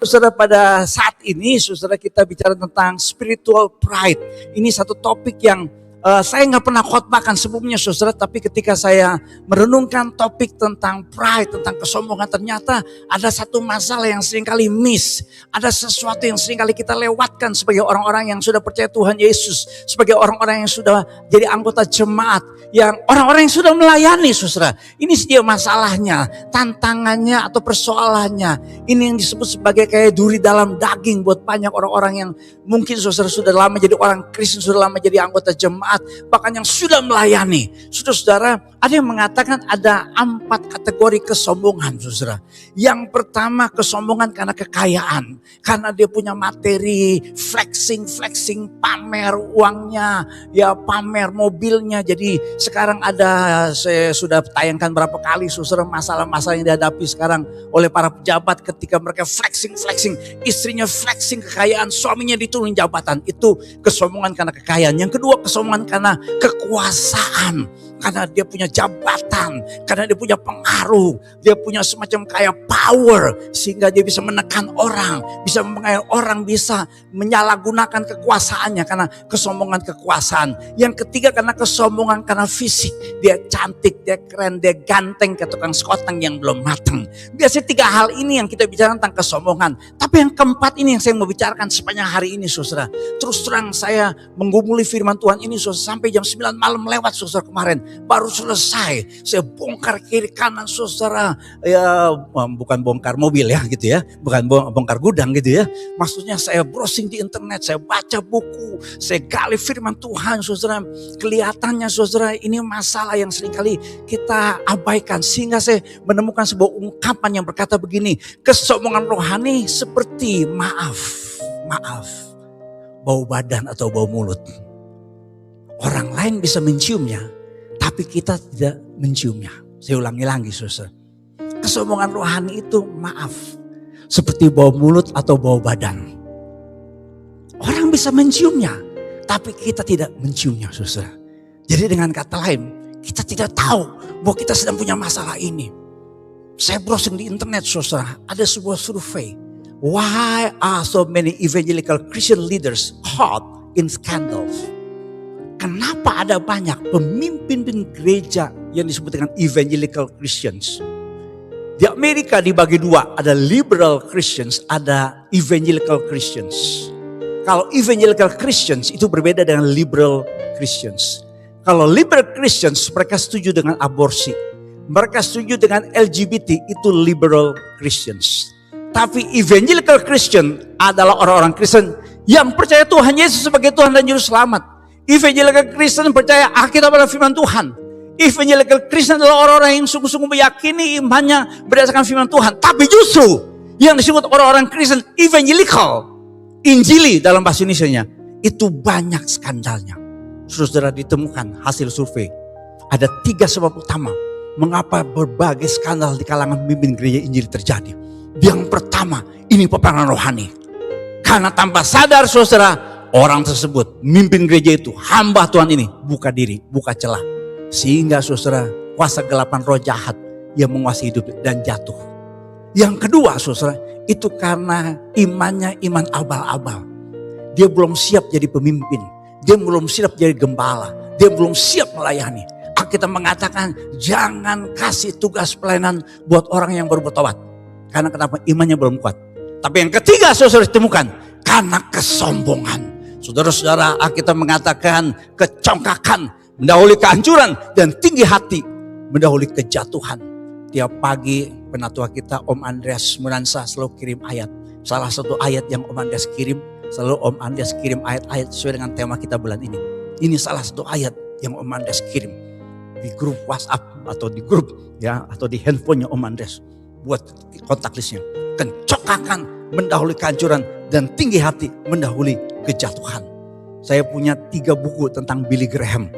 Saudara, pada saat ini, saudara, kita bicara tentang spiritual pride. Ini satu topik yang saya nggak pernah khotbahkan sebelumnya, saudara. Tapi ketika saya merenungkan topik tentang pride, tentang kesombongan, ternyata ada satu masalah yang seringkali miss. Ada sesuatu yang seringkali kita lewatkan sebagai orang-orang yang sudah percaya Tuhan Yesus, sebagai orang-orang yang sudah jadi anggota jemaat, yang orang-orang yang sudah melayani, saudara. Ini dia masalahnya, tantangannya atau persoalannya. Ini yang disebut sebagai kayak duri dalam daging buat banyak orang-orang yang mungkin saudara sudah lama jadi orang Kristen, sudah lama jadi anggota jemaat, bahkan yang sudah melayani. Saudara, ada yang mengatakan ada 4 kategori kesombongan, saudara. Yang pertama, kesombongan karena kekayaan, karena dia punya materi, flexing, pamer uangnya, ya pamer mobilnya. Jadi sekarang saya sudah tayangkan berapa kali, saudara, masalah-masalah yang dihadapi sekarang oleh para pejabat ketika mereka flexing, istrinya flexing kekayaan, suaminya diturun jabatan. Itu kesombongan karena kekayaan. Yang kedua, kesombongan karena kekuasaan, karena dia punya jabatan, karena dia punya pengaruh, dia punya semacam kayak power, sehingga dia bisa menekan orang, bisa mengayomi orang, bisa menyalahgunakan kekuasaannya karena kesombongan kekuasaan. Yang ketiga, karena kesombongan karena fisik, dia cantik, dia keren, dia ganteng kayak tukang sekoteng yang belum matang. Biasanya 3 hal ini yang kita bicara tentang kesombongan. Tapi yang keempat ini yang saya mau bicarakan sepanjang hari ini, saudara. Terus terang saya menggumuli firman Tuhan ini, saudara, sampai jam 9 malam lewat, saudara, kemarin. Baru selesai, saya bongkar kiri kanan, saudara. Ya, bukan bongkar mobil ya gitu ya, bukan bongkar gudang gitu ya. Maksudnya saya browsing di internet, saya baca buku, saya gali firman Tuhan, saudara. Kelihatannya, saudara, ini masalah yang seringkali kita abaikan. Sehingga saya menemukan sebuah ungkapan yang berkata begini, kesombongan rohani seperti maaf, bau badan atau bau mulut. Orang lain bisa menciumnya, tapi kita tidak menciumnya. Saya ulangi lagi, saudara. Kesombongan rohani itu maaf, seperti bau mulut atau bau badan. Orang bisa menciumnya, tapi kita tidak menciumnya, saudara. Jadi dengan kata lain, kita tidak tahu bahwa kita sedang punya masalah ini. Saya browsing di internet, saudara, ada sebuah survei. Why are so many evangelical Christian leaders caught in scandals? Kenapa ada banyak pemimpin gereja yang disebut dengan evangelical Christians? Di Amerika dibagi 2, ada liberal Christians, ada evangelical Christians. Kalau evangelical Christians itu berbeda dengan liberal Christians. Kalau liberal Christians mereka setuju dengan aborsi, mereka setuju dengan LGBT, itu liberal Christians. Tapi evangelical Christian adalah orang-orang Kristen yang percaya Tuhan Yesus sebagai Tuhan dan Juru Selamat. Evangelical Kristen percaya Alkitab adalah firman Tuhan. Evangelical Kristen adalah orang-orang yang sungguh-sungguh meyakini imannya berdasarkan firman Tuhan. Tapi justru yang disebut orang-orang Kristen evangelical, Injili dalam bahasa Indonesianya, itu banyak skandalnya. Saudara, ditemukan hasil survei. Ada 3 sebab utama mengapa berbagai skandal di kalangan pemimpin gereja Injili terjadi. Yang pertama, ini peperangan rohani. Karena tanpa sadar, saudara, orang tersebut, mimpin gereja itu, hamba Tuhan ini, buka diri, buka celah. Sehingga, saudara, kuasa gelapan roh jahat yang menguasai hidup dan jatuh. Yang kedua, saudara, itu karena imannya iman abal-abal. Dia belum siap jadi pemimpin. Dia belum siap jadi gembala. Dia belum siap melayani. Kita mengatakan jangan kasih tugas pelayanan buat orang yang baru bertobat. Karena kenapa? Imannya belum kuat. Tapi yang ketiga, saudara, ditemukan karena kesombongan. Saudara-saudara, kita mengatakan kecongkakan mendahului kehancuran dan tinggi hati mendahului kejatuhan. Tiap pagi penatua kita Om Andreas Munansa selalu kirim ayat. Salah satu ayat yang Om Andreas kirim, selalu Om Andreas kirim ayat-ayat sesuai dengan tema kita bulan ini. Ini salah satu ayat yang Om Andreas kirim di grup WhatsApp atau di grup ya atau di handphonenya Om Andreas. Buat kontak listnya. Kencongkakan mendahului kehancuran dan tinggi hati mendahului kejatuhan. Saya punya 3 buku tentang Billy Graham.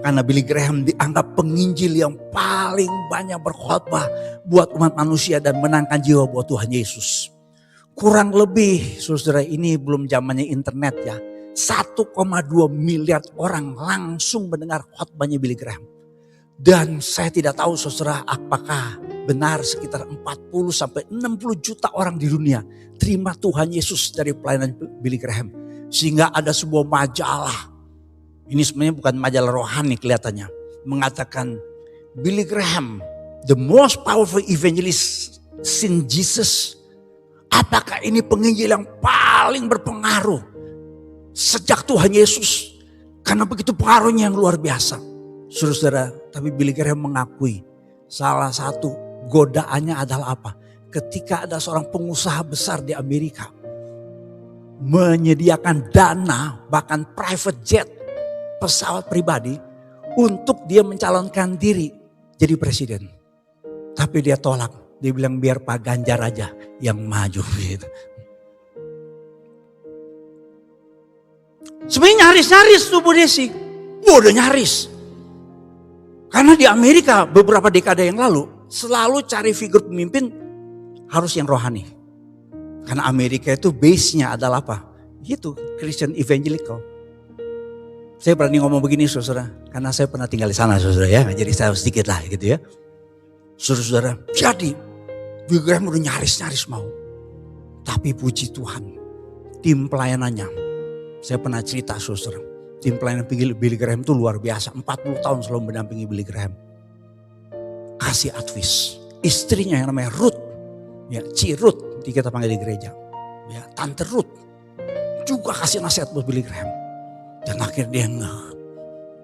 Karena Billy Graham dianggap penginjil yang paling banyak berkhotbah buat umat manusia dan menangkan jiwa buat Tuhan Yesus. Kurang lebih, saudara, ini belum zamannya internet ya. 1,2 miliar orang langsung mendengar khotbahnya Billy Graham. Dan saya tidak tahu saudara apakah benar sekitar 40 sampai 60 juta orang di dunia terima Tuhan Yesus dari pelayanan Billy Graham. Sehingga ada sebuah majalah, ini sebenarnya bukan majalah rohani kelihatannya, mengatakan Billy Graham, the most powerful evangelist since Jesus. Apakah ini penginjil yang paling berpengaruh sejak Tuhan Yesus? Karena begitu pengaruhnya yang luar biasa. Saudara, tapi Billy Graham mengakui salah satu godaannya adalah apa? Ketika ada seorang pengusaha besar di Amerika menyediakan dana, bahkan private jet, pesawat pribadi untuk dia mencalonkan diri jadi presiden. Tapi dia tolak, dia bilang biar Pak Ganjar aja yang maju gitu. Sebenarnya nyaris-nyaris tuh Bu Desi, udah nyaris. Karena di Amerika beberapa dekade yang lalu selalu cari figur pemimpin harus yang rohani. Karena Amerika itu base-nya adalah apa? Itu Christian Evangelical. Saya berani ngomong begini saudara, karena saya pernah tinggal di sana saudara ya. Jadi saya sedikit lah gitu ya. Saudara, jadi Billy Graham udah nyaris-nyaris mau. Tapi puji Tuhan, tim pelayanannya. Saya pernah cerita saudara, tim pelayanan Billy Graham itu luar biasa. 40 tahun selalu mendampingi Billy Graham. Kasih advice. Istrinya yang namanya Ruth, ya, Ci Ruth, kita panggil di gereja. Ya, Tante Ruth juga kasih nasihat buat Billy Graham. Dan akhirnya dia enggak.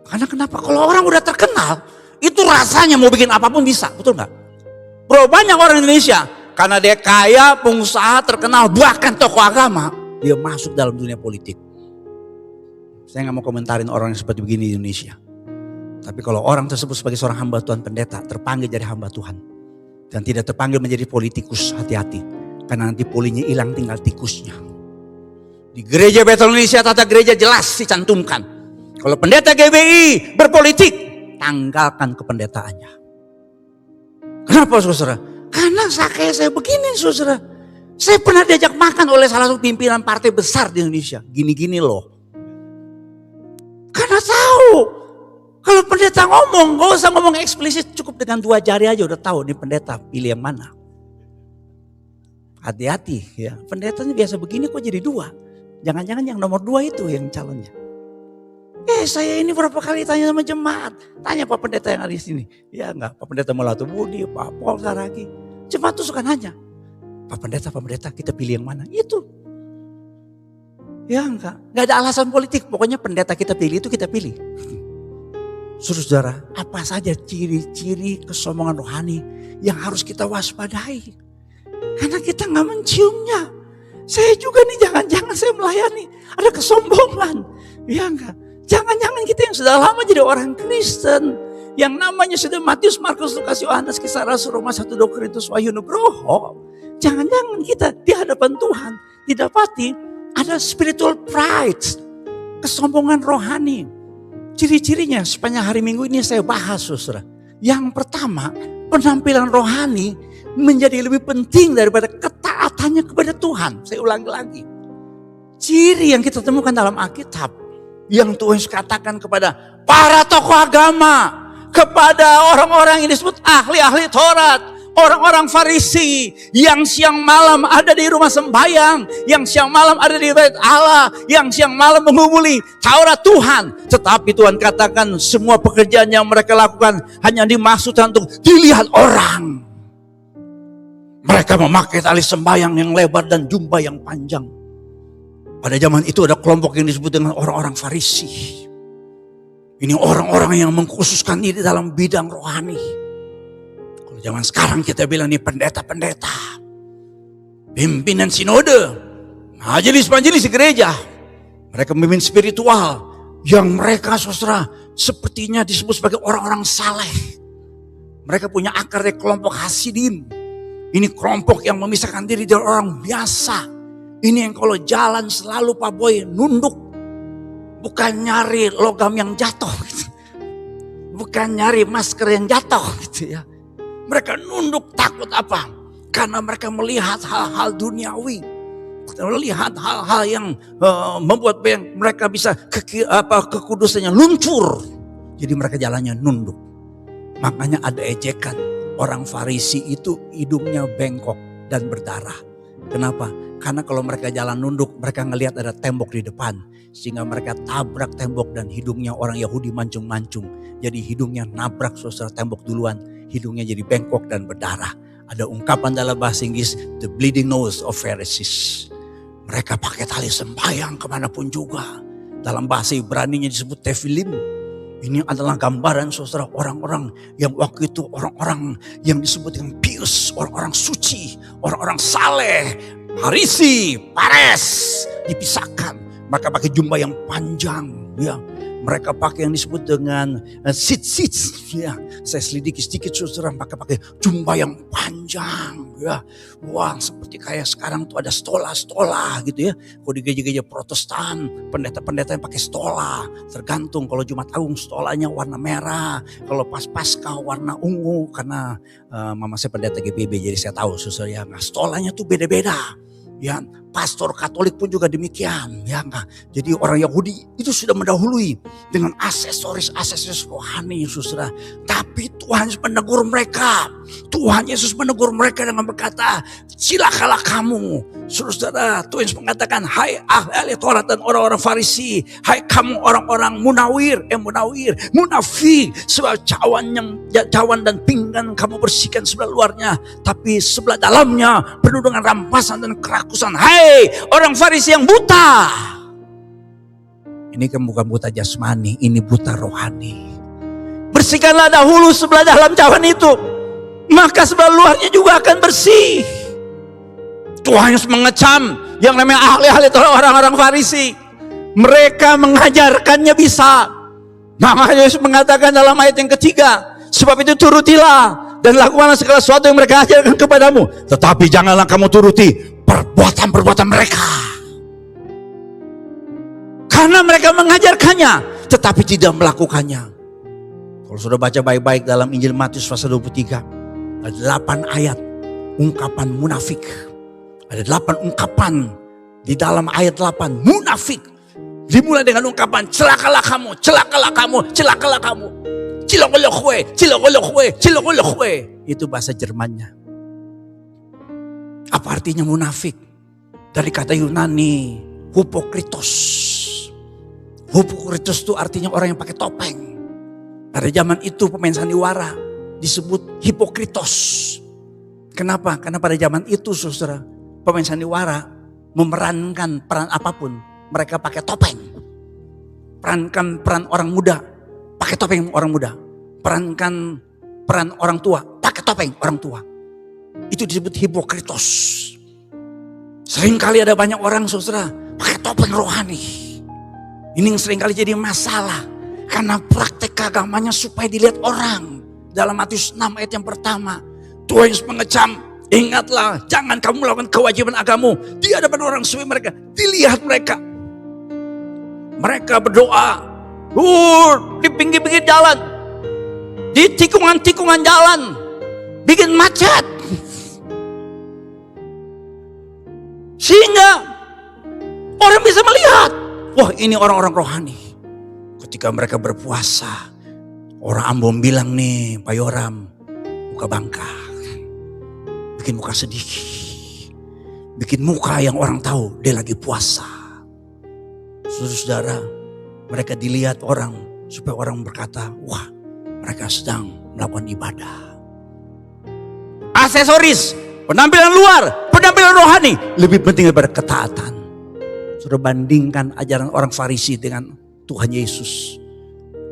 Karena kenapa? Kalau orang udah terkenal, itu rasanya mau bikin apapun bisa, betul nggak? Bro, banyak orang Indonesia karena dia kaya, pengusaha terkenal, bahkan tokoh agama, dia masuk dalam dunia politik. Saya nggak mau komentarin orang yang seperti begini di Indonesia. Tapi kalau orang tersebut sebagai seorang hamba Tuhan pendeta, terpanggil jadi hamba Tuhan. Dan tidak terpanggil menjadi politikus, hati-hati. Karena nanti polinya hilang, tinggal tikusnya. Di gereja Bethel Indonesia tata gereja jelas dicantumkan. Kalau pendeta GBI berpolitik, tanggalkan kependetaannya. Kenapa saudara? Karena kayak saya begini saudara. Saya pernah diajak makan oleh salah satu pimpinan partai besar di Indonesia. Gini-gini loh. Karena tahu. Kalau pendeta ngomong, gak usah ngomong eksplisit. Cukup dengan 2 jari aja udah tahu nih pendeta pilih yang mana. Hati-hati ya. Pendetanya biasa begini kok jadi 2. Jangan-jangan yang nomor 2 itu yang calonnya. Saya ini berapa kali tanya sama jemaat. Tanya Pak Pendeta yang ada di sini. Ya enggak, Pak Pendeta Melatu Budi, Pak Paul Saragi. Jemaat tuh suka nanya. Pak Pendeta kita pilih yang mana? Itu. Ya enggak ada alasan politik. Pokoknya pendeta kita pilih itu kita pilih. Saudara, apa saja ciri-ciri kesombongan rohani yang harus kita waspadai. Karena kita gak menciumnya. Saya juga nih jangan-jangan saya melayani. Ada kesombongan. Ya enggak. Jangan-jangan kita yang sudah lama jadi orang Kristen. Yang namanya sudah Matius, Markus, Lukas, Yohanes, Kisah Rasul, Roma 1, 2 Korintus, Wahyu, Nugroho. Jangan-jangan kita di hadapan Tuhan didapati ada spiritual pride. Kesombongan rohani. Ciri-cirinya sepanjang hari Minggu ini saya bahas saudara. Yang pertama, penampilan rohani menjadi lebih penting daripada ketaatannya kepada Tuhan. Saya ulangi lagi. Ciri yang kita temukan dalam Alkitab. Yang Tuhan katakan kepada para tokoh agama. Kepada orang-orang yang disebut ahli-ahli Taurat. Orang-orang Farisi yang siang malam ada di rumah sembahyang. Yang siang malam ada di bait Allah. Yang siang malam menghubungi Taurat Tuhan. Tetapi Tuhan katakan semua pekerjaan yang mereka lakukan hanya dimaksudkan untuk dilihat orang. Mereka memakai tali sembahyang yang lebar dan jubah yang panjang. Pada zaman itu ada kelompok yang disebut dengan orang-orang Farisi. Ini orang-orang yang mengkhususkan diri dalam bidang rohani. Kalau zaman sekarang kita bilang ini pendeta-pendeta. Pimpinan sinode. Majelis-majelis di gereja. Mereka memimpin spiritual. Yang mereka saudara sepertinya disebut sebagai orang-orang saleh. Mereka punya akar dari kelompok Hasidim. Ini kelompok yang memisahkan diri dari orang biasa. Ini yang kalau jalan selalu Pak Boy nunduk. Bukan nyari logam yang jatuh. Bukan nyari masker yang jatuh gitu ya. Mereka nunduk takut apa? Karena mereka melihat hal-hal duniawi. Melihat hal-hal yang membuat mereka bisa kekudusannya luntur. Jadi mereka jalannya nunduk. Makanya ada ejekan. Orang Farisi itu hidungnya bengkok dan berdarah. Kenapa? Karena kalau mereka jalan nunduk, mereka ngelihat ada tembok di depan. Sehingga mereka tabrak tembok dan hidungnya orang Yahudi mancung-mancung. Jadi hidungnya nabrak saudara tembok duluan. Hidungnya jadi bengkok dan berdarah. Ada ungkapan dalam bahasa Inggris, the bleeding nose of Pharisees. Mereka pakai tali sembahyang kemanapun juga. Dalam bahasa Ibrani-nya disebut tefilim. Ini adalah gambaran saudara orang-orang yang waktu itu orang-orang yang disebut dengan pius, orang-orang suci, orang-orang saleh, Farisi, Pares, dipisahkan. Mereka pakai jubah yang panjang, ya. Mereka pakai yang disebut dengan sits, ya. Saya selidiki sedikit saudara, mereka pakai jubah yang panjang, ya. Wah, seperti kayak sekarang tuh ada stola gitu ya. Kalau di gereja-gereja Protestan, pendeta-pendeta yang pakai stola, tergantung. Kalau Jumat Agung stolanya warna merah, kalau pas Paskah warna ungu, karena mama saya pendeta GPB, jadi saya tahu saudara ya. Nah, stolanya tuh beda-beda. Ya, pastor Katolik pun juga demikian, ya enggak. Jadi orang Yahudi itu sudah mendahului dengan aksesoris rohani, saudara. Tapi Tuhan Yesus menegur mereka. Tuhan Yesus menegur mereka dengan berkata, "Silakanlah kamu." Saudara, Tuhan Yesus mengatakan, "Hai ahli Taurat dan orang-orang Farisi, hai kamu orang-orang munafik, sebab cawan dan pinggan kamu bersihkan sebelah luarnya, tapi sebelah dalamnya penuh dengan rampasan dan kerakusan. Hai orang Farisi yang buta." Ini kan bukan buta jasmani, ini buta rohani. Bersihkanlah dahulu sebelah dalam cawan itu, maka sebelah luarnya juga akan bersih. Tuhan Yesus mengecam yang namanya ahli-ahli orang-orang Farisi. Mereka mengajarkannya bisa. Maka Yesus mengatakan dalam ayat yang ketiga, "Sebab itu turutilah dan lakukanlah segala sesuatu yang mereka ajarkan kepadamu. Tetapi janganlah kamu turuti perbuatan-perbuatan mereka." Karena mereka mengajarkannya, tetapi tidak melakukannya. Kalau sudah baca baik-baik dalam Injil Matius pasal 23, ada 8 ayat ungkapan munafik. Ada 8 ungkapan di dalam ayat 8, munafik. Dimulai dengan ungkapan, celakalah kamu, celakalah kamu, celakalah kamu. Cilokolokhwe. Itu bahasa Jermannya. Apa artinya munafik? Dari kata Yunani, hupokritos. Hupokritos itu artinya orang yang pakai topeng. Pada zaman itu pemain sandiwara disebut hipokritos. Kenapa? Karena pada zaman itu saudara, pemain sandiwara memerankan peran apapun, mereka pakai topeng. Perankan peran orang muda, pakai topeng orang muda. Perankan peran orang tua, pakai topeng orang tua. Itu disebut hipokritos. Seringkali ada banyak orang saudara pakai topeng rohani. Ini yang seringkali jadi masalah. Karena praktek keagamannya supaya dilihat orang. Dalam Matius 6 ayat yang pertama, Tuhan Yesus mengecam, "Ingatlah, jangan kamu melakukan kewajiban agamamu di hadapan orang supaya mereka dilihat mereka." Mereka berdoa di pinggir-pinggir jalan, di tikungan-tikungan jalan, bikin macet. Sehingga orang bisa melihat, wah ini orang-orang rohani. Ketika mereka berpuasa, orang Ambon bilang nih, Pak Yoram, muka bangka. Bikin muka sedih. Bikin muka yang orang tahu dia lagi puasa. Saudara-saudara, mereka dilihat orang supaya orang berkata, wah mereka sedang melakukan ibadah. Aksesoris, penampilan luar, penampilan rohani lebih penting daripada ketaatan. Sudah bandingkan ajaran orang Farisi dengan Tuhan Yesus.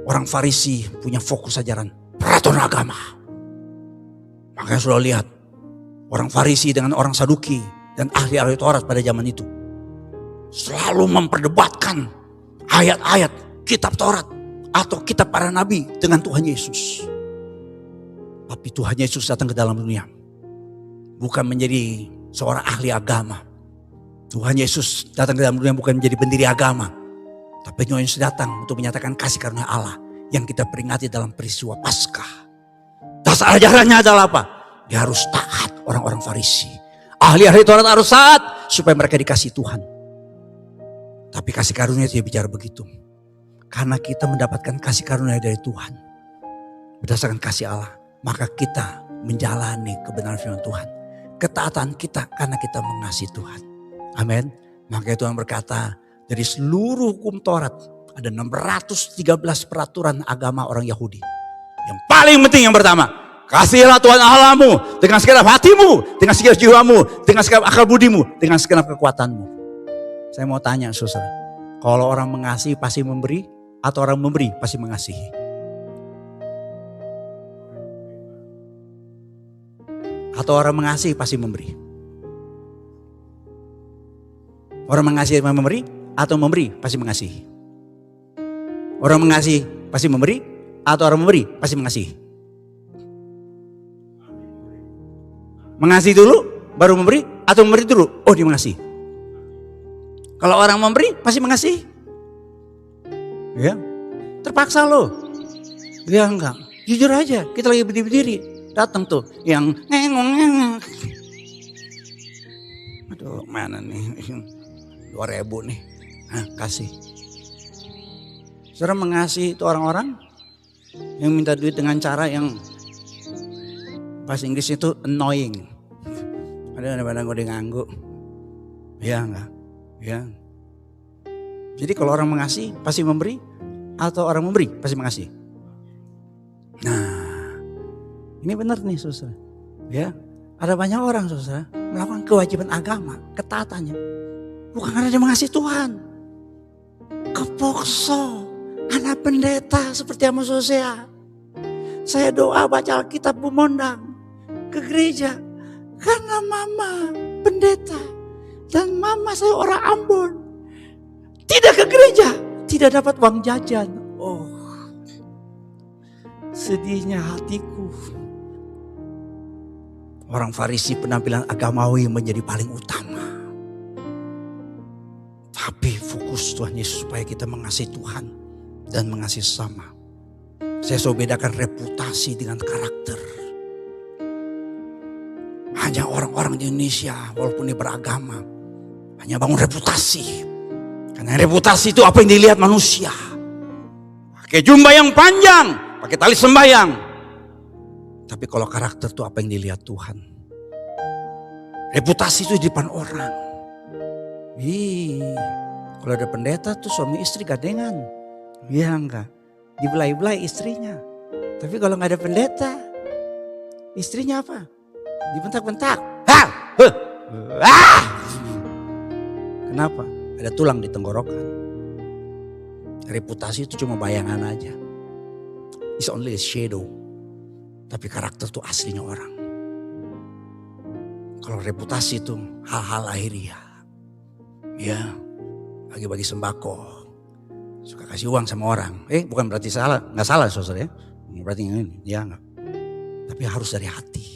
Orang Farisi punya fokus ajaran peraturan agama. Makanya sudah lihat orang Farisi dengan orang Saduki dan ahli-ahli Taurat pada zaman itu selalu memperdebatkan ayat-ayat kitab Taurat atau kitab para nabi dengan Tuhan Yesus. Tapi Tuhan Yesus datang ke dalam dunia bukan menjadi seorang ahli agama. Tuhan Yesus datang ke dalam dunia bukan menjadi pendiri agama. Tapi Tuhan Yesus datang untuk menyatakan kasih karunia Allah yang kita peringati dalam peristiwa Paskah. Dasar ajarannya adalah apa? Dia harus taat, orang-orang Farisi. Ahli-ahli Taurat harus taat supaya mereka dikasih Tuhan. Tapi kasih karunia tidak bicara begitu. Karena kita mendapatkan kasih karunia dari Tuhan. berdasarkan kasih Allah, maka kita menjalani kebenaran firman Tuhan. Ketaatan kita karena kita mengasihi Tuhan. Amin. Maka Tuhan berkata, dari seluruh hukum Taurat ada 613 peraturan agama orang Yahudi. Yang paling penting yang pertama, kasihilah Tuhan Allahmu dengan segenap hatimu, dengan segenap jiwamu, dengan segenap akal budimu, dengan segenap kekuatanmu. Saya mau tanya saudara, kalau orang mengasihi pasti memberi atau orang memberi pasti mengasihi? Atau orang mengasihi pasti memberi? Orang mengasihi memberi atau memberi pasti mengasihi? Orang mengasihi pasti memberi atau orang memberi pasti mengasihi? Mengasihi dulu baru memberi atau memberi dulu? Oh, dia mengasihi. Kalau orang memberi pasti mengasihi. Ya, terpaksa loh. Ya enggak, jujur aja, kita lagi berdiri-berdiri. Datang tuh yang ngengong. Aduh, mana nih? 2.000 nih. Nah, kasih. Saudara mengasihi itu orang-orang yang minta duit dengan cara yang bahasa Inggris itu annoying. Ada pada gue nganggu. Ya enggak? Ya. Jadi kalau orang mengasihi pasti memberi atau orang memberi pasti mengasihi. Nah, ini benar nih saudara. Ya, ada banyak orang saudara melakukan kewajiban agama, ketaatannya. Bukan karena dia mengasihi Tuhan. Kepokso, anak pendeta seperti Amos Hosea. Saya doa baca Alkitab memondang ke gereja. Karena mama pendeta dan mama saya orang Ambon. Tidak ke gereja, tidak dapat uang jajan. Oh, sedihnya hatiku. Orang Farisi penampilan agamawi menjadi paling utama. Tapi fokus Tuhan Yesus supaya kita mengasihi Tuhan dan mengasihi sesama. Saya selalu bedakan reputasi dengan karakter. Hanya orang-orang di Indonesia walaupun dia beragama hanya bangun reputasi. Karena reputasi itu apa yang dilihat manusia. Pakai jubah yang panjang, pakai tali sembahyang. Tapi kalau karakter itu apa yang dilihat Tuhan. Reputasi itu di depan orang. Kalau ada pendeta tuh suami istri gadengan. Iya enggak, dibelai-belai istrinya. Tapi kalau nggak ada pendeta, istrinya apa? Dibentak-bentak. Kenapa? Ada tulang di tenggorokan. Reputasi itu cuma bayangan aja. It's only a shadow. Tapi karakter itu aslinya orang. Kalau reputasi itu hal-hal lahiriah. Ya, bagi-bagi sembako. Suka kasih uang sama orang. Bukan berarti salah, nggak salah saudara ya. Berarti ini, ya enggak. Tapi harus dari hati.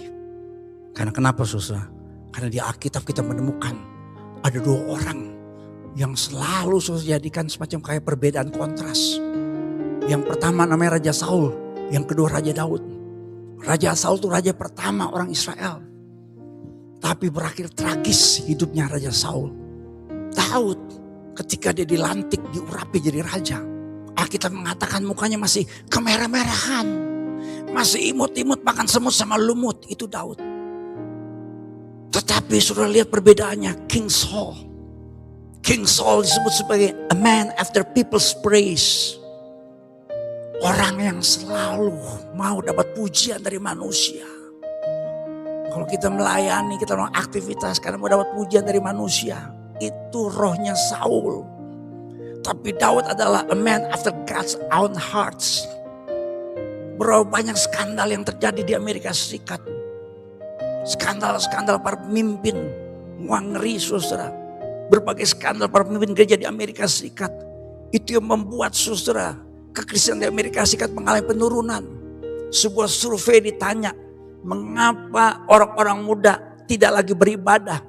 Karena kenapa saudara? Karena di Alkitab kita menemukan ada 2 orang yang selalu saudara jadikan semacam kayak perbedaan kontras. Yang pertama namanya Raja Saul, yang kedua Raja Daud. Raja Saul itu raja pertama orang Israel. Tapi berakhir tragis hidupnya Raja Saul. Daud ketika dia dilantik, diurapi jadi raja. Alkitab mengatakan mukanya masih kemerah-merahan. Masih imut-imut makan semut sama lumut. Itu Daud. Tetapi sudah lihat perbedaannya. King Saul. King Saul disebut sebagai a man after people's praise. Orang yang selalu mau dapat pujian dari manusia. Kalau kita melayani, kita melakukan aktivitas karena mau dapat pujian dari manusia. Itu rohnya Saul. Tapi Daud adalah a man after God's own hearts. Berapa banyak skandal yang terjadi di Amerika Serikat. Skandal-skandal para pemimpin. Ngeri saudara. Berbagai skandal para pemimpin gereja di Amerika Serikat. Itu yang membuat saudara kekristenan di Amerika Serikat mengalami penurunan. Sebuah survei ditanya, mengapa orang-orang muda tidak lagi beribadah?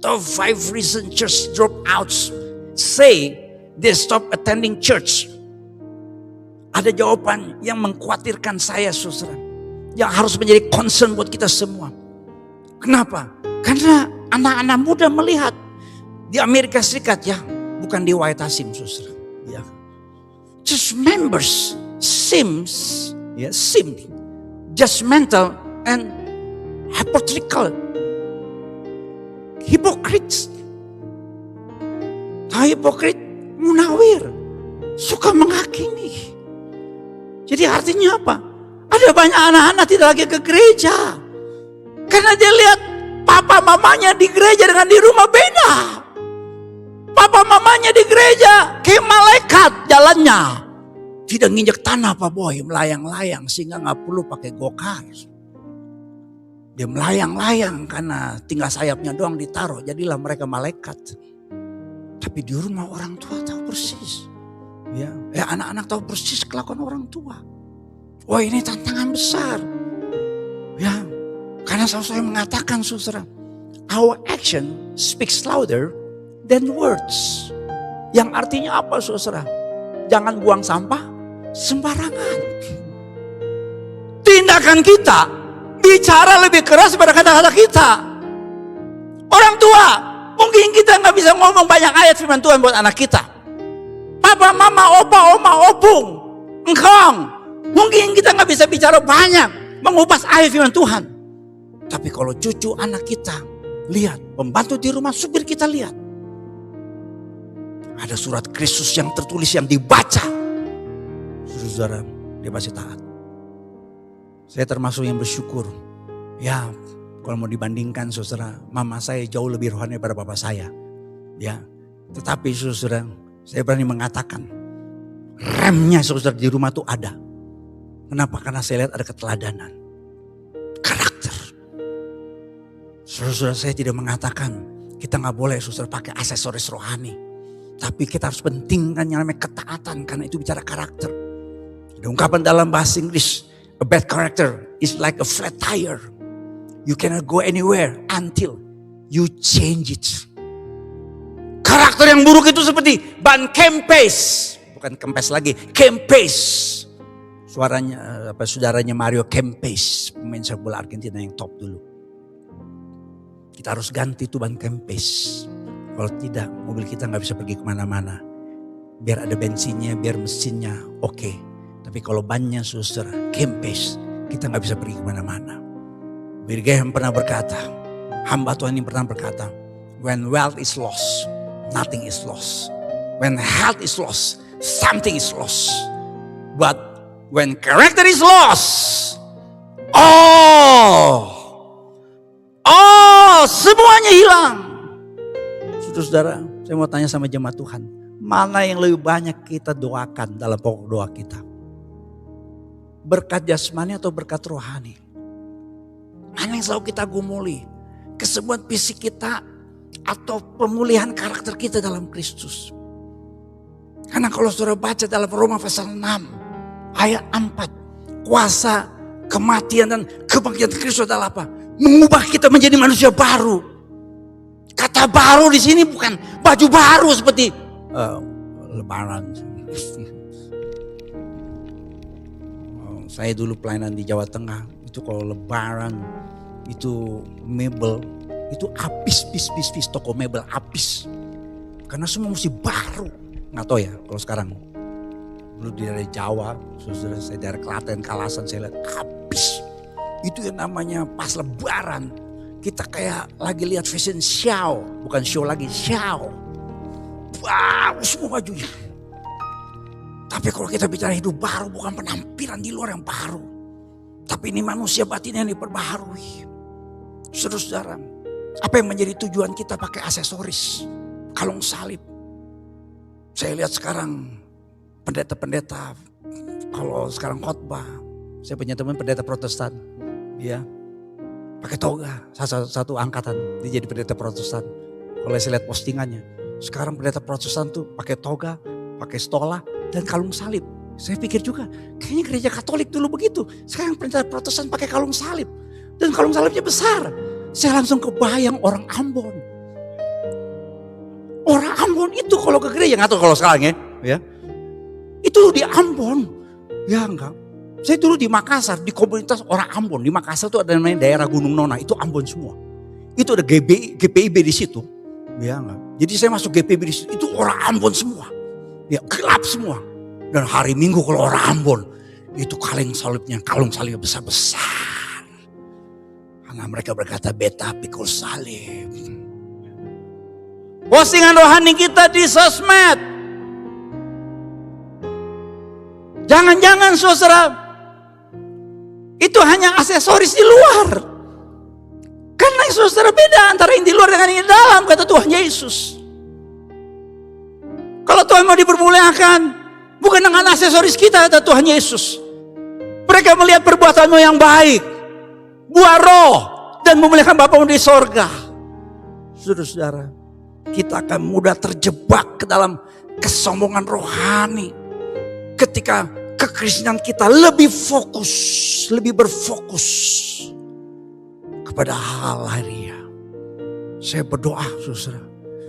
Top 5 reasons church dropouts say they stop attending church. Ada jawaban yang mengkhawatirkan saya saudara. Yang harus menjadi concern buat kita semua. Kenapa? Karena anak-anak muda melihat di Amerika Serikat ya, bukan di White Hasim saudara. Ya. Just members seems ya, seemed judgmental and hypocritical. Hypocrites. Hipokrit, munawir, suka menghakimi. Jadi artinya apa? Ada banyak anak-anak tidak lagi ke gereja. Karena dia lihat papa mamanya di gereja dengan di rumah beda. Papa mamanya di gereja kayak malaikat jalannya. Tidak nginjek tanah Pak Boy, melayang-layang sehingga gak perlu pakai gokar. Dia melayang-layang karena tinggal sayapnya doang ditaruh, jadilah mereka malaikat. Tapi di rumah orang tua tahu persis. Ya, anak-anak tahu persis kelakuan orang tua. Wah, ini tantangan besar. Ya, karena saya mengatakan saudara, our action speaks louder than words. Yang artinya apa saudara? Jangan buang sampah sembarangan. Tindakan kita bicara lebih keras daripada kata-kata kita. Orang tua, mungkin kita nggak bisa ngomong banyak ayat firman Tuhan buat anak kita. Papa, mama, opa, oma, opung, engkong. Mungkin kita nggak bisa bicara banyak mengupas ayat firman Tuhan. Tapi kalau cucu anak kita lihat, pembantu di rumah, supir kita lihat. Ada surat Kristus yang tertulis yang dibaca. Saudara, dia pasti taat. Saya termasuk yang bersyukur. Ya, kalau mau dibandingkan saudara, mama saya jauh lebih rohani daripada bapak saya. Ya, tetapi saudara, saya berani mengatakan remnya saudara di rumah tuh ada. Kenapa? Karena saya lihat ada keteladanan, karakter. Saudara, saya tidak mengatakan kita nggak boleh saudara pakai aksesoris rohani, tapi kita harus pentingkan yang namanya ketaatan karena itu bicara karakter. Ada ungkapan dalam bahasa Inggris, a bad character is like a flat tire. You cannot go anywhere until you change it. Karakter yang buruk itu seperti ban kempes, bukan kempes lagi, kempes. Suaranya saudaranya Mario Kempes, pemain sepak bola Argentina yang top dulu. Kita harus ganti tuh ban kempes. Kalau tidak, mobil kita nggak bisa pergi kemana-mana. Biar ada bensinnya, biar mesinnya oke. Tapi kalau bannya saudara kempes, kita nggak bisa pergi kemana-mana. Birgem pernah berkata, hamba Tuhan ini pernah berkata, when wealth is lost, nothing is lost. When health is lost, something is lost. But when character is lost, semuanya hilang. Saudara, saya mau tanya sama jemaat Tuhan, mana yang lebih banyak kita doakan dalam pokok doa kita? Berkat jasmani atau berkat rohani? Mana yang selalu kita gumuli? Kesembuhan fisik kita atau pemulihan karakter kita dalam Kristus? Karena kalau saudara baca dalam Roma pasal 6 ayat 4, kuasa kematian dan kebangkitan Kristus adalah apa? Mengubah kita menjadi manusia baru. Kata baru di sini bukan baju baru seperti lebaran. Saya dulu pelayanan di Jawa Tengah, itu kalau lebaran itu mebel itu habis, bis toko mebel habis. Karena semua mesti baru. Nggak tahu ya kalau sekarang. Dulu dari Jawa, saya dari Klaten, Kalasan, saya lihat habis. Itu yang namanya pas lebaran. Kita kayak lagi lihat fashion show. Bukan show lagi, show. Wow, semua bajunya. Tapi kalau kita bicara hidup baru, bukan penampilan di luar yang baru. Tapi ini manusia batin yang diperbaharui. Saudara-saudara, apa yang menjadi tujuan kita pakai aksesoris? Kalung salib. Saya lihat sekarang pendeta-pendeta, kalau sekarang khotbah, saya punya teman pendeta Protestan, dia pakai toga, satu angkatan, dia jadi pendeta Protestan. Kalau saya lihat postingannya, sekarang pendeta Protestan tuh pakai toga, pakai stola dan kalung salib. Saya pikir juga, kayaknya gereja Katolik dulu begitu. Sekarang pendeta Protestan pakai kalung salib dan kalung salibnya besar. Saya langsung kebayang orang Ambon. Orang Ambon itu kalau ke gereja, nggak tahu kalau sekarang ya. Itu di Ambon, ya enggak. Saya dulu di Makassar, di komunitas orang Ambon. Di Makassar itu ada namanya daerah Gunung Nona, itu Ambon semua. Itu ada GPIB di situ, ya enggak. Jadi saya masuk GPIB di situ, itu orang Ambon semua. Ya gelap semua. Dan hari Minggu kalau orang Ambon, Itu kaleng salibnya, kalung salib besar-besar. Karena mereka berkata beta pikul salib. Postingan rohani kita di sosmed. Jangan-jangan saudara, itu hanya aksesoris di luar. Karena saudara beda antara yang di luar dengan yang di dalam, kata Tuhan Yesus. Kalau Tuhan mau dipermuliakan, bukan dengan aksesoris kita, kata Tuhan Yesus. Mereka melihat perbuatanmu yang baik, buah roh, dan memuliakan Bapamu di sorga. Saudara-saudara, kita akan mudah terjebak ke dalam kesombongan rohani. Ketika kekristenan kita lebih fokus, lebih berfokus kepada hal lahiriah. Saya berdoa saudara,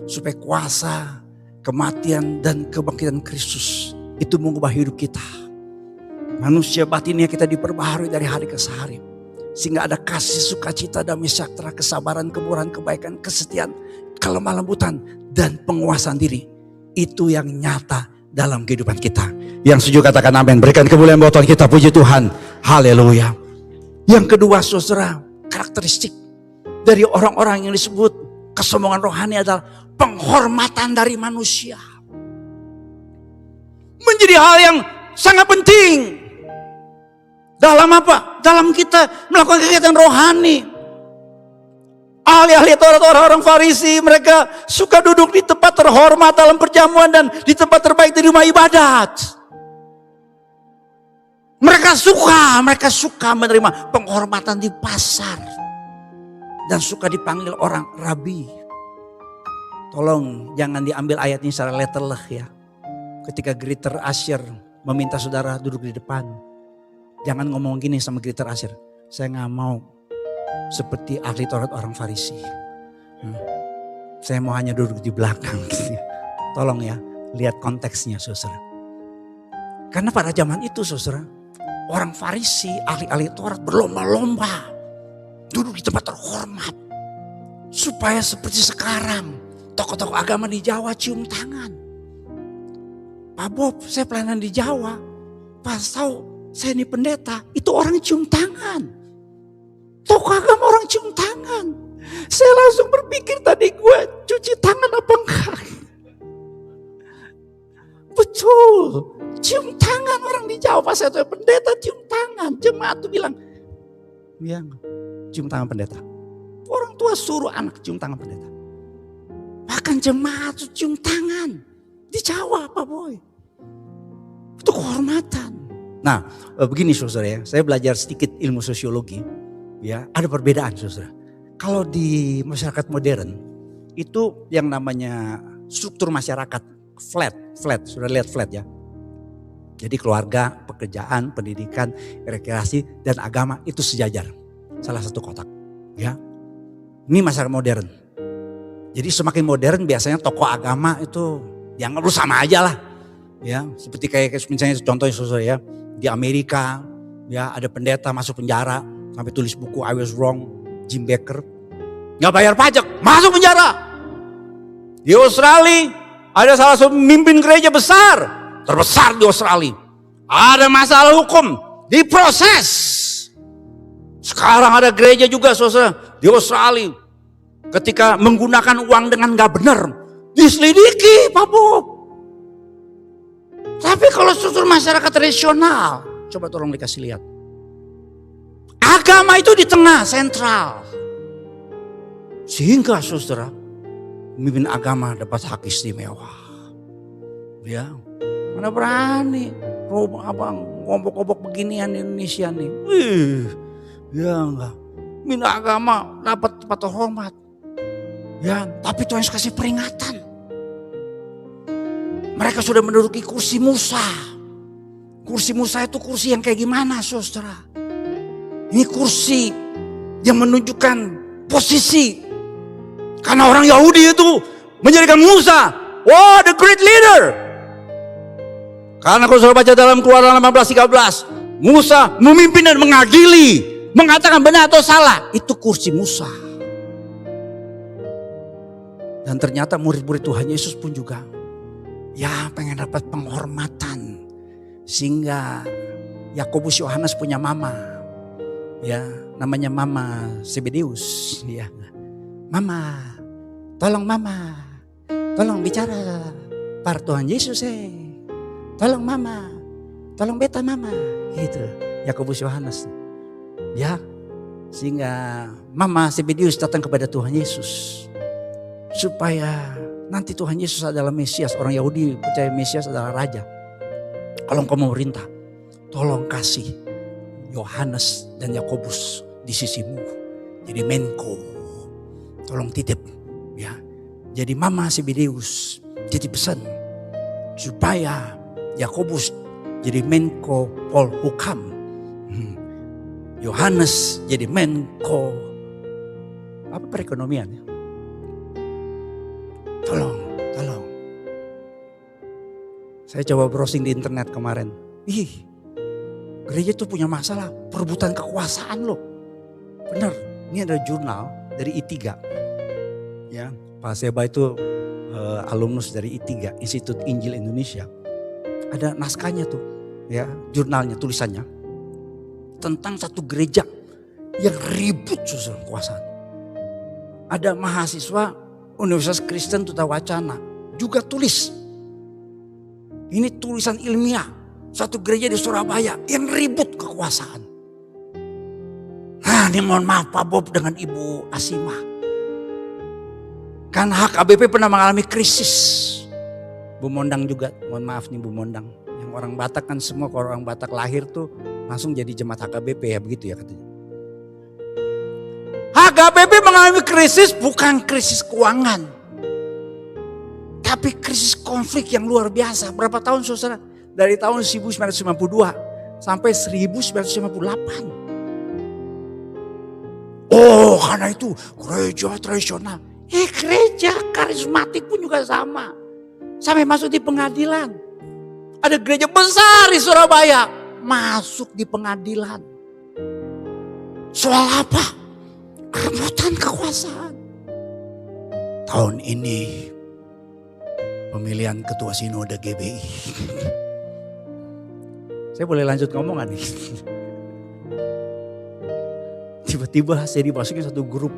supaya kuasa, kematian dan kebangkitan Kristus itu mengubah hidup kita. Manusia batinnya kita diperbaharui dari hari ke hari. Sehingga ada kasih, sukacita, damai sejahtera, kesabaran, kemurahan, kebaikan, kesetiaan, kelemah lembutan, dan penguasaan diri. Itu yang nyata dalam kehidupan kita. Yang setuju katakan amin. Berikan kemuliaan buat Tuhan kita, puji Tuhan. Haleluya. Yang kedua saudara, karakteristik dari orang-orang yang disebut kesombongan rohani adalah penghormatan dari manusia. Menjadi hal yang sangat penting. Dalam apa? Dalam kita melakukan kegiatan rohani. Ahli-ahli Taurat, orang-orang Farisi, mereka suka duduk di tempat terhormat dalam perjamuan dan di tempat terbaik di rumah ibadat. Mereka suka menerima penghormatan di pasar. Dan suka dipanggil orang rabi. Tolong jangan diambil ayat ini secara letterleh ya. Ketika Greater Asyir meminta saudara duduk di depan. Jangan ngomong gini sama Greater Asyir. Saya gak mau seperti ahli Taurat orang Farisi. Saya mau hanya duduk di belakang. Tolong ya, lihat konteksnya saudara. Karena pada zaman itu saudara, orang Farisi, ahli-ahli Taurat berlomba-lomba duduk di tempat terhormat. Supaya seperti sekarang, tokoh-tokoh agama di Jawa cium tangan. Pak Bob, saya pelayanan di Jawa. Pas tahu saya ini pendeta, itu orang cium tangan. Tokoh agama orang cium tangan. Saya langsung berpikir tadi gue cuci tangan apa enggak. Betul, cium tangan orang di Jawa. Pas saya tuh pendeta cium tangan. Jemaat tuh bilang, ya cium tangan pendeta. Orang tua suruh anak cium tangan pendeta. Bahkan jemaat tuh cium tangan. Di Jawa Pak Boy. Itu kehormatan. Nah begini saudara ya, saya belajar sedikit ilmu sosiologi. Ya, ada perbedaan saudara. Kalau di masyarakat modern, itu yang namanya struktur masyarakat flat. Sudah lihat flat ya. Jadi keluarga, pekerjaan, pendidikan, rekreasi, dan agama itu sejajar. Salah satu kotak. Ya, ini masyarakat modern. Jadi semakin modern biasanya tokoh agama itu yang lu sama aja lah. Ya, seperti kayak misalnya contohnya saudara ya. Di Amerika ya ada pendeta masuk penjara sampai tulis buku I Was Wrong, Jim Bakker. Gak bayar pajak, masuk penjara. Di Australia ada salah satu pemimpin gereja besar, terbesar di Australia. Ada masalah hukum, diproses. Sekarang ada gereja juga saudara di Australia. Ketika menggunakan uang dengan gak benar, diselidiki Pak Bob. Tapi kalau struktur masyarakat tradisional, coba tolong dikasih lihat. Agama itu di tengah, sentral. Sehingga saudara, pemimpin agama dapat hak istimewa. Ya, mana berani ngobok-ngobok beginian di Indonesia nih. Ya enggak. Pemimpin agama dapat tempat terhormat. Ya, tapi Tuhan kasih peringatan. Mereka sudah menduduki kursi Musa. Kursi Musa itu kursi yang kayak gimana saudara? Ini kursi yang menunjukkan posisi. Karena orang Yahudi itu menjadikan Musa, wow, the great leader. Karena kalau saudara baca dalam Keluaran 18:13, Musa memimpin dan mengadili, mengatakan benar atau salah. Itu kursi Musa. Dan ternyata murid-murid Tuhan Yesus pun juga ya pengen dapat penghormatan. Sehingga Yakobus Yohanes punya mama. Ya, namanya Mama Zebedeus. Ya. Mama, tolong Mama. Tolong bicara. Par Tuhan Yesus Tolong Mama. Tolong beta Mama. Gitu. Yakobus Yohanes. Ya. Sehingga Mama Zebedeus datang kepada Tuhan Yesus. Supaya nanti Tuhan Yesus adalah Mesias. Orang Yahudi percaya Mesias adalah Raja. Kalau engkau mau merintah, tolong kasih Yohanes dan Yakobus di sisimu. Jadi Menko. Tolong titip. Ya. Jadi Mama Zebedeus titip pesan. Supaya Yakobus jadi Menko Polhukam. Yohanes jadi Menko apa perekonomian ya? Tolong. Saya coba browsing di internet kemarin. Gereja itu punya masalah perebutan kekuasaan loh. Benar, ini ada jurnal dari I3. Ya, Pak Seba itu alumnus dari I3, Institut Injil Indonesia. Ada naskahnya tuh, ya, jurnalnya, tulisannya. Tentang satu gereja yang ribut susah kekuasaan. Ada mahasiswa Universitas Kristen Tuta Wacana juga tulis. Ini tulisan ilmiah. Satu gereja di Surabaya yang ribut kekuasaan. Nah, ini mohon maaf Pak Bob dengan Ibu Asima. Kan HKBP pernah mengalami krisis. Bu Mondang juga, mohon maaf nih Bu Mondang. Yang orang Batak kan semua kalau orang Batak lahir tuh langsung jadi jemaat HKBP ya begitu ya katanya. HKBP mengalami krisis bukan krisis keuangan. Tapi krisis konflik yang luar biasa. Berapa tahun saudara? Dari tahun 1992 sampai 1998. Oh karena itu gereja tradisional. Gereja karismatik pun juga sama. Sampai masuk di pengadilan. Ada gereja besar di Surabaya. Masuk di pengadilan. Soal apa? Rebutan kekuasaan. Tahun ini pemilihan ketua sinode GBI. Saya boleh lanjut ngomong gak nih? Tiba-tiba saya dimasukin satu grup.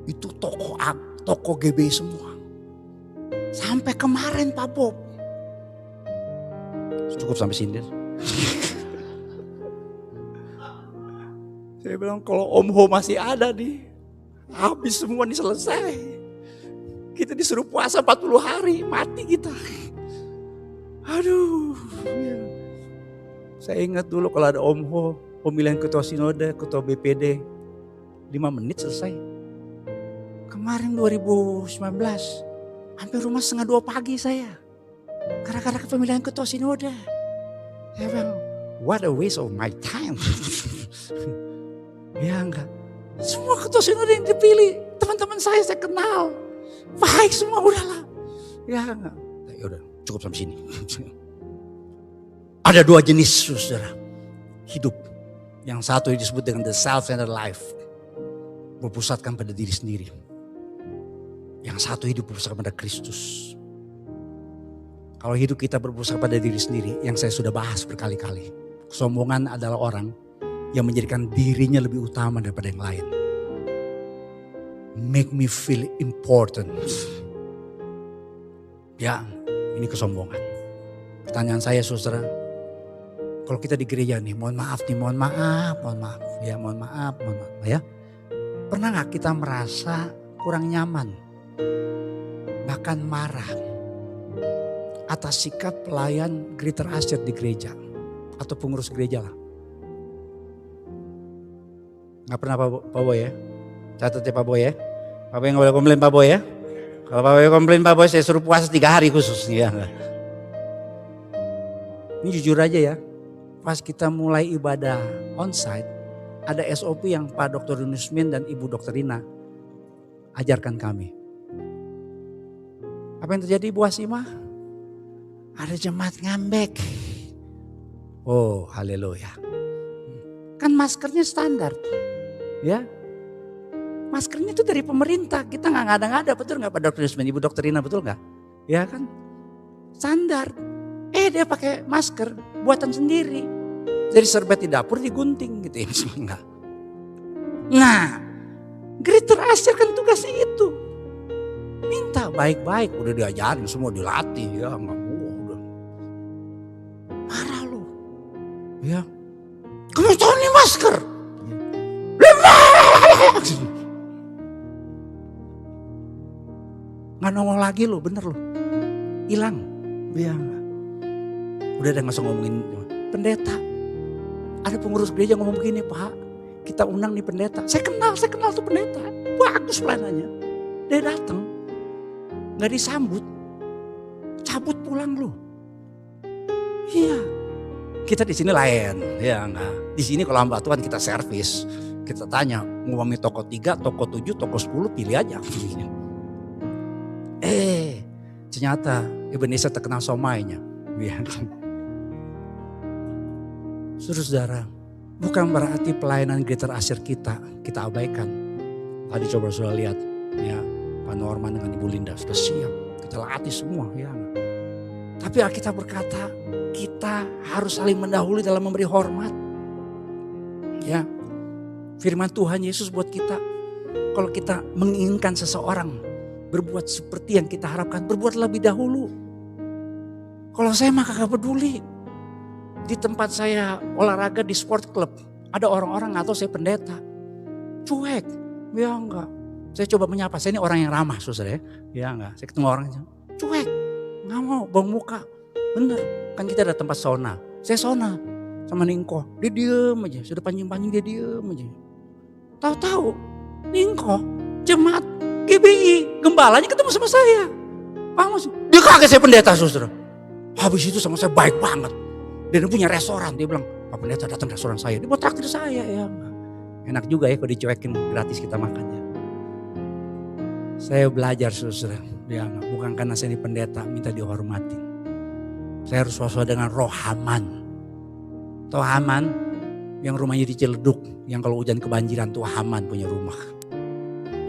Itu toko GBI semua. Sampai kemarin Pak Bob. Cukup sampai sindir. Saya bilang kalau Om Ho masih ada nih. Habis semua nih selesai. Kita disuruh puasa 40 hari, mati kita. Aduh. Ya. Saya ingat dulu kalau ada Om Ho, pemilihan ketua sinode, ketua BPD, 5 menit selesai. Kemarin 2019, hampir rumah 1:30 pagi saya. Karena pemilihan ketua sinode. Saya bilang, what a waste of my time. Ya enggak. Semua ketua sinode yang dipilih, teman-teman saya kenal. Baik semua udahlah. Ya enggak. Ya udah cukup sampai sini. Ada 2 jenis saudara. Hidup. Yang satu disebut dengan the self-centered life. Berpusatkan pada diri sendiri. Yang satu hidup berpusat pada Kristus. Kalau hidup kita berpusat pada diri sendiri. Yang saya sudah bahas berkali-kali. Kesombongan adalah orang yang menjadikan dirinya lebih utama daripada yang lain. Make me feel important. Ya, ini kesombongan. Pertanyaan saya saudara, kalau kita di gereja nih, mohon maaf. Ya, mohon maaf ya. Pernah gak kita merasa kurang nyaman? Bahkan marah atas sikap pelayan Greater Asyir di gereja atau pengurus gereja lah. Gak pernah Pak Boy ya? Catat ya Pak Boy ya. Pak Boy gak boleh komplain Pak Boy ya. Kalau Pak Boy komplain Pak Boy saya suruh puasa 3 hari khusus. Ya. Ini jujur aja ya. Pas kita mulai ibadah onsite. Ada SOP yang Pak Dr. Yunusmin dan Ibu Dr. Rina ajarkan kami. Apa yang terjadi Bu Asima? Ada jemaat ngambek. Oh haleluya. Kan maskernya standar. Ya, maskernya itu dari pemerintah. Kita nggak ngada-ngada, betul nggak Pak Dr. Yusmin, Ibu Dr. Rina, betul nggak? Ya kan, standar. Dia pakai masker buatan sendiri. Jadi serbet di dapur digunting gitu ya. Enggak. Nah, Greater Asia kan tugasnya itu. Minta baik-baik, udah diajarin semua, dilatih ya, enggak mau udah. Marah lu. Ya. Kamu tahu nih masker? Nggak nongol lagi lo, bener lo. Hilang. Ya. Udah gak usah ngomongin pendeta. Ada pengurus gereja ngomong begini, Pak. Kita undang nih pendeta. Saya kenal tuh pendeta. Bagus pelayanannya. Dia datang. Gak disambut. Cabut pulang lo. Iya. Kita di sini lain. Ya enggak. Di sini kalau hamba Tuhan kita servis. Kita tanya. Ngomongin toko 3, toko 7, toko 10 pilih aja. Ternyata Ebenezer terkenal somainya. Saudara, bukan berarti pelayanan Greater Asia kita abaikan. Tadi coba sudah lihat ya, Pak Norman dengan Ibu Linda sudah siap. Kita latih semua ya. Tapi Alkitab berkata kita harus saling mendahului dalam memberi hormat. Ya. Firman Tuhan Yesus buat kita, kalau kita menginginkan seseorang berbuat seperti yang kita harapkan, berbuat lebih dahulu. Kalau saya mah kagak peduli. Di tempat saya olahraga di sport club, ada orang-orang atau saya pendeta. Cuek, ya enggak. Saya coba menyapa, saya ini orang yang ramah saudara ya. Ya enggak, saya ketemu orang cuek, nggak mau bang muka. Bener, kan kita ada tempat sauna. Saya sauna sama Ningko, dia diem aja, sudah panjang-panjang dia diem aja. Tahu-tahu Ningko, jemaat GBI, gembalanya ketemu sama saya. Paham sih? Dia kaget saya pendeta saudara. Habis itu sama saya baik banget. Dan dia punya restoran, dia bilang, Pak Pendeta datang restoran saya, dia mau traktir saya ya. Enak juga ya kalau dicuekin gratis kita makan ya. Saya belajar saudara, ya, bukan karena saya ini pendeta minta dihormati. Saya harus sesuai dengan roh Haman. Tahu Haman yang rumahnya di Ciledug, yang kalau hujan kebanjiran tuh Haman punya rumah.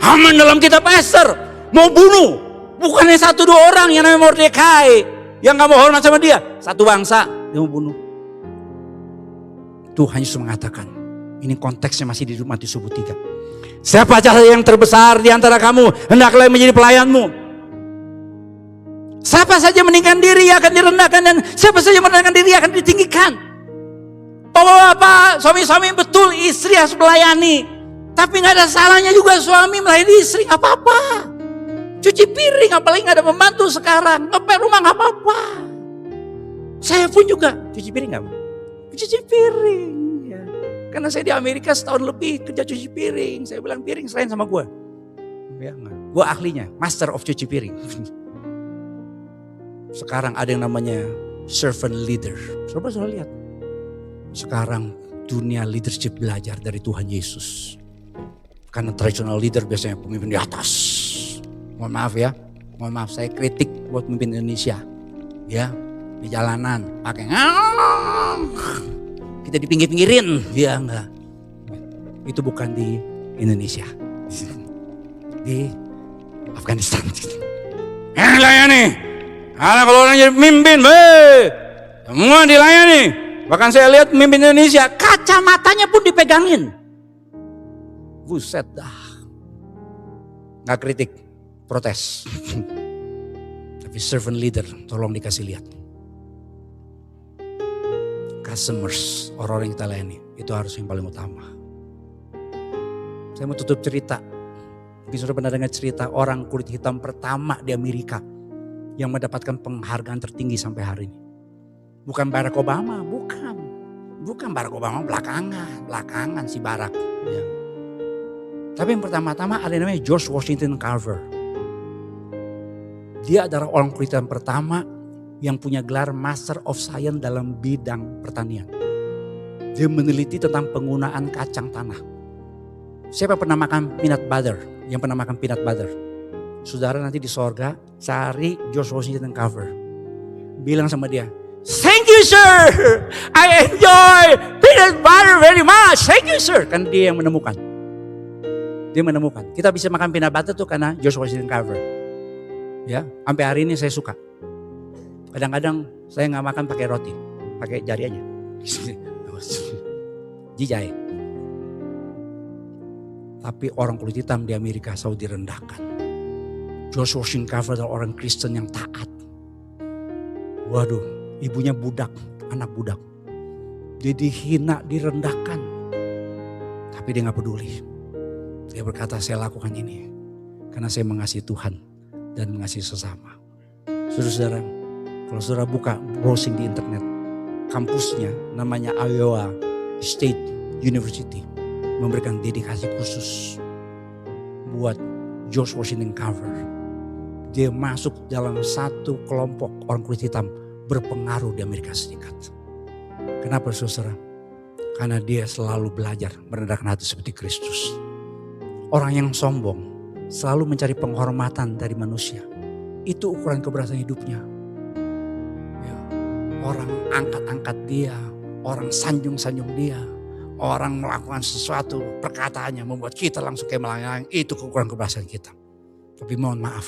Haman dalam kitab Ester mau bunuh, bukannya 1-2 orang yang namanya Mordekai yang gak mau hormat sama dia, satu bangsa dia mau bunuh. Tuhan Yesus mengatakan, ini konteksnya masih di Matius 3. Siapa saja yang terbesar di antara kamu, hendaklah menjadi pelayanmu. Siapa saja meninggikan diri akan direndahkan, dan siapa saja merendahkan diri akan ditinggikan. Bapak-bapak, suami-suami betul istri harus melayani. Tapi gak ada salahnya juga suami melayani istri, gak apa-apa. Cuci piring, apalagi gak ada pembantu sekarang. Ngepel rumah gak apa-apa. Saya pun juga cuci piring gak? Cuci piring. Ya. Karena saya di Amerika setahun lebih kerja cuci piring. Saya bilang piring selain sama gue. Ya, gue ahlinya, master of cuci piring. Sekarang ada yang namanya servant leader. Coba lihat. Sekarang dunia leadership belajar dari Tuhan Yesus. Karena traditional leader biasanya pemimpin di atas. Mohon maaf ya, mohon maaf saya kritik buat pemimpin Indonesia. Ya, di jalanan pakai kita dipinggir-pinggirin, ya enggak. Itu bukan di Indonesia. Di Afghanistan. Yang dilayani. Karena kalau orang jadi pemimpin, semua dilayani. Bahkan saya lihat pemimpin Indonesia, kacamatanya pun dipegangin. Buset dah. Gak kritik, protes. Tapi servant leader, tolong dikasih lihat. Customers, orang-orang yang kita layani, itu harus yang paling utama. Saya mau tutup cerita. Mungkin sudah pernah dengar cerita orang kulit hitam pertama di Amerika yang mendapatkan penghargaan tertinggi sampai hari ini. Bukan Barack Obama, bukan. Bukan Barack Obama belakangan si Barack. Ya. Tapi yang pertama-tama ada yang namanya George Washington Carver. Dia adalah orang kulit hitam pertama yang punya gelar Master of Science dalam bidang pertanian. Dia meneliti tentang penggunaan kacang tanah. Siapa pernah makan peanut butter? Yang pernah makan peanut butter? Saudara nanti di sorga cari George Washington Carver. Bilang sama dia, "Thank you sir, I enjoy peanut butter very much. Thank you sir." Kan dia yang menemukan. Dia menemukan. Kita bisa makan peanut butter tuh karena George Washington Carver. Ya, sampai hari ini saya suka. Kadang-kadang Saya nggak makan pakai roti, pakai jari aja. Jijai. Tapi orang kulit hitam di Amerika selalu direndahkan. George Washington Carver adalah orang Kristen yang taat. Waduh, ibunya budak, anak budak. Dia dihina, direndahkan. Tapi dia gak peduli. Dia berkata, saya lakukan ini karena saya mengasihi Tuhan dan mengasihi sesama. Saudara-saudara, kalau saudara buka browsing di internet, kampusnya namanya Iowa State University memberikan dedikasi khusus buat George Washington Carver. Dia masuk dalam satu kelompok orang kulit hitam berpengaruh di Amerika Serikat. Kenapa saudara? Karena dia selalu belajar merendahkan hati seperti Kristus. Orang yang sombong selalu mencari penghormatan dari manusia. Itu ukuran keberhasilan hidupnya. Ya, orang angkat-angkat dia, orang sanjung-sanjung dia, orang melakukan sesuatu perkataannya membuat kita langsung kayak melayang. Itu ukuran keberhasilan kita. Tapi mohon maaf,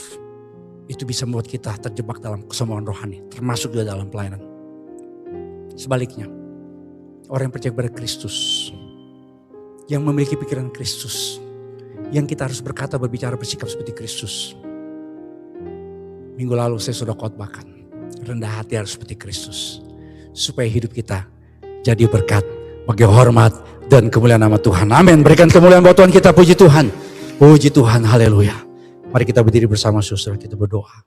itu bisa membuat kita terjebak dalam kesombongan rohani, termasuk juga dalam pelayanan. Sebaliknya, orang yang percaya kepada Kristus, yang memiliki pikiran Kristus, yang kita harus berkata, berbicara, bersikap seperti Kristus. Minggu lalu saya sudah khotbahkan, rendah hati harus seperti Kristus, supaya hidup kita jadi berkat bagi hormat dan kemuliaan nama Tuhan. Amin. Berikan kemuliaan buat Tuhan kita, puji Tuhan. Puji Tuhan, haleluya. Mari kita berdiri bersama saudara, kita berdoa.